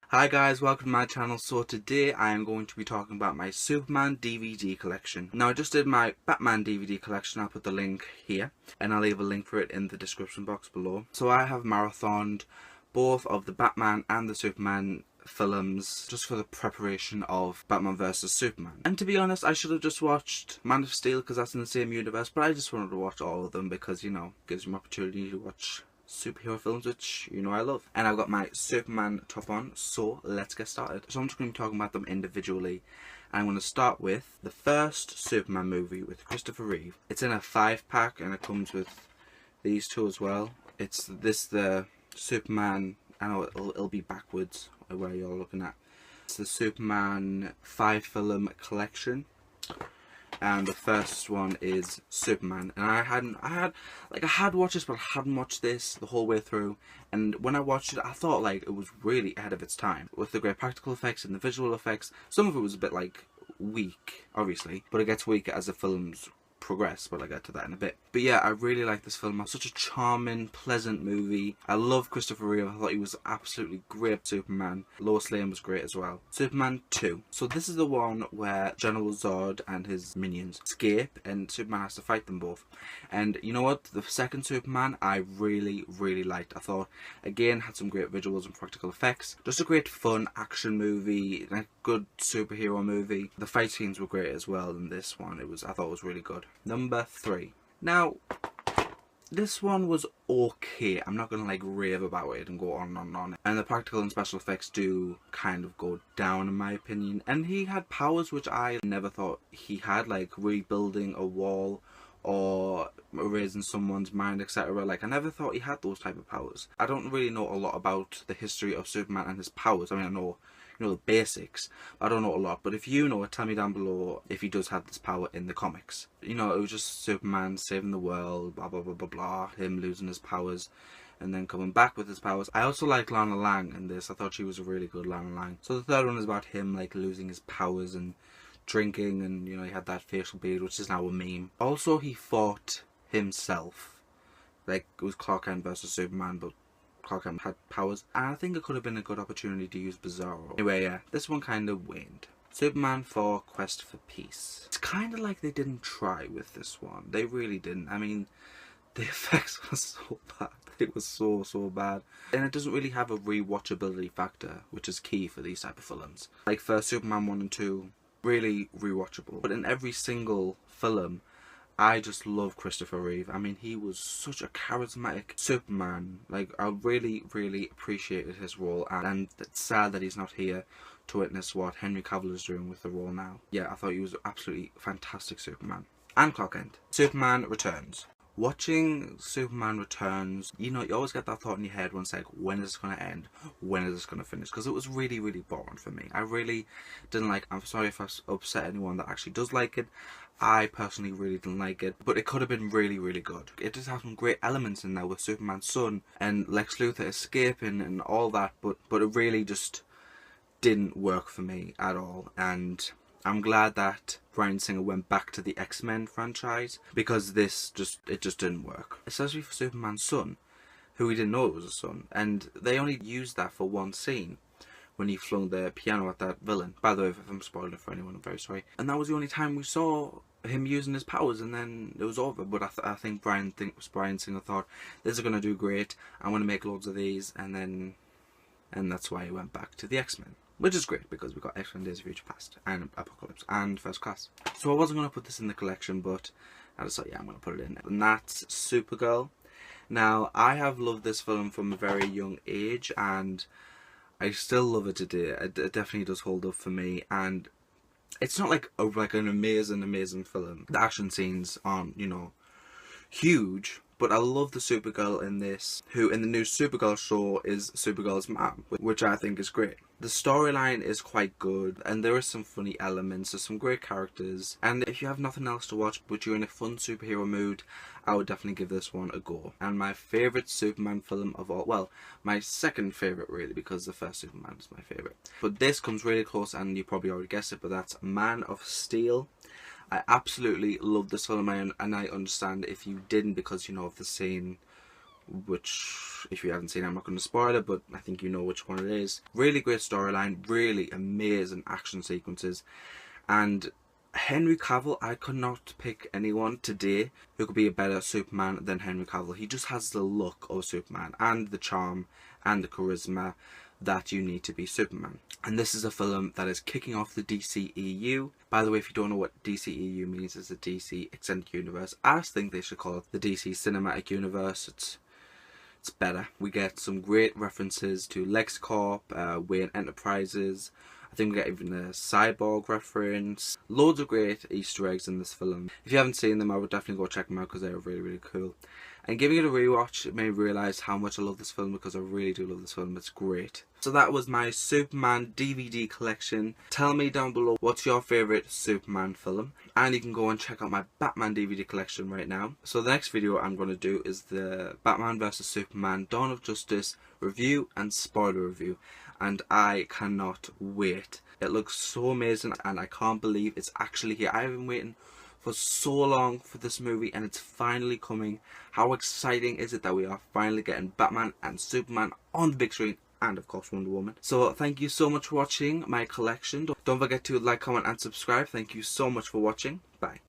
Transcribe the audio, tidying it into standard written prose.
Hi guys, welcome to my channel. So today I am going to be talking about my Superman DVD collection. Now I just did my Batman DVD collection. I'll put the link here and I'll leave a link for it in the description box below. So I have marathoned both of the Batman and the Superman films just for the preparation of Batman vs Superman. And to be honest, I should have just watched Man of Steel because that's in the same universe, but I just wanted to watch all of them because, you know, gives you an opportunity to watch superhero films, which you know I love. And I've got my Superman top on, so let's get started. So I'm just going to be talking about them individually. I'm going to start with the first Superman movie with Christopher Reeve. It's in a 5-pack and it comes with these two as well. It's the Superman, I know it'll be backwards where you're looking at. It's the Superman 5-film collection. And the first one is Superman, and I had watched this, but I hadn't watched this the whole way through. And when I watched it, I thought like it was really ahead of its time with the great practical effects and the visual effects. Some of it was a bit like weak, obviously, but it gets weaker as the films progress, but I'll get to that in a bit. But yeah, I really like this film. It's such a charming, pleasant movie. I love Christopher Reeve. I thought he was absolutely great Superman. Lois Lane was great as well. Superman 2. So this is the one where General Zod and his minions escape and Superman has to fight them both. And you know what? The second Superman I really liked. I thought, again, had some great visuals and practical effects. Just a great fun action movie, a good superhero movie. The fight scenes were great as well in this one. I thought it was really good. Number 3. Now, this one was okay. I'm not going to like rave about it and go on and on. And the practical and special effects do kind of go down in my opinion. And he had powers which I never thought he had, like rebuilding a wall or erasing someone's mind, etc. Like, I never thought he had those type of powers. I don't really know a lot about the history of Superman and his powers. I mean, I know, you know, the basics. I don't know a lot, but if you know it, tell me down below if he does have this power in the comics. You know, it was just Superman saving the world, blah blah blah blah blah, him losing his powers and then coming back with his powers. I also like Lana Lang in this. I thought she was a really good Lana Lang. So the third one is about him like losing his powers and drinking, and you know, he had that facial beard which is now a meme. Also, he fought himself. Like, it was Clark Kent versus Superman, but Clark Kent had powers, and I think it could have been a good opportunity to use Bizarro. Anyway, yeah, this one kind of waned. Superman 4 Quest for Peace. It's kind of like they didn't try with this one. They really didn't. I mean, the effects were so bad. It was so bad. And it doesn't really have a rewatchability factor, which is key for these type of films. Like for Superman 1 and 2, really rewatchable. But in every single film, I just love Christopher Reeve. I mean, he was such a charismatic Superman. Like, I really appreciated his role, and it's sad that he's not here to witness what Henry Cavill is doing with the role now. Yeah, I thought he was absolutely fantastic Superman. And Clark Kent. Superman Returns. Watching Superman Returns, you know, you always get that thought in your head when it's like, when is this going to end? When is this going to finish? Because it was really boring for me. I really didn't like, I'm sorry if I upset anyone that actually does like it. I personally really didn't like it, but it could have been really good. It does have some great elements in there with Superman's son and Lex Luthor escaping and all that, but it really just didn't work for me at all. And I'm glad that Bryan Singer went back to the X-Men franchise, because it just didn't work. Especially for Superman's son, who we didn't know it was a son, and they only used that for one scene when he flung the piano at that villain. By the way, if I'm spoiling it for anyone, I'm very sorry. And that was the only time we saw him using his powers, and then it was over. But I think Bryan Singer thought, this is going to do great, I'm going to make loads of these, and that's why he went back to the X-Men. Which is great, because we got X-Men Days of Future Past, and Apocalypse, and First Class. So I wasn't going to put this in the collection, but I decided, yeah, I'm going to put it in. And that's Supergirl. Now, I have loved this film from a very young age, and I still love it today. It definitely does hold up for me, and it's not like an amazing film. The action scenes aren't, you know, huge, but I love the Supergirl in this, who in the new Supergirl show is Supergirl's mom, which I think is great. The storyline is quite good, and there are some funny elements, there's some great characters, and if you have nothing else to watch but you're in a fun superhero mood, I would definitely give this one a go. And my favourite Superman film of all, well, my second favourite really, because the first Superman is my favourite. But this comes really close, and you probably already guessed it, but that's Man of Steel. I absolutely love this film, and I understand if you didn't, because, you know, of the scene which if you haven't seen it, I'm not going to spoil it, but I think you know which one it is. Really great storyline, really amazing action sequences, and Henry Cavill, I could not pick anyone today who could be a better Superman than Henry Cavill. He just has the look of Superman and the charm and the charisma that you need to be Superman. And this is a film that is kicking off the DCEU. By the way, if you don't know what DCEU means, it's the DC Extended Universe. I think they should call it the DC Cinematic Universe. It's better. We get some great references to LexCorp, Wayne Enterprises. I think we get even a Cyborg reference. Loads of great Easter eggs in this film. If you haven't seen them, I would definitely go check them out because they're really, really cool. And giving it a rewatch, it made me realise how much I love this film, because I really do love this film. It's great. So that was my Superman DVD collection. Tell me down below what's your favourite Superman film. And you can go and check out my Batman DVD collection right now. So the next video I'm going to do is the Batman vs Superman Dawn of Justice review and spoiler review. And I cannot wait. It looks so amazing and I can't believe it's actually here. I've been waiting for so long for this movie and it's finally coming. How exciting is it that we are finally getting Batman and Superman on the big screen, and of course Wonder Woman. So thank you so much for watching my collection. Don't forget to like, comment and subscribe. Thank you so much for watching. Bye.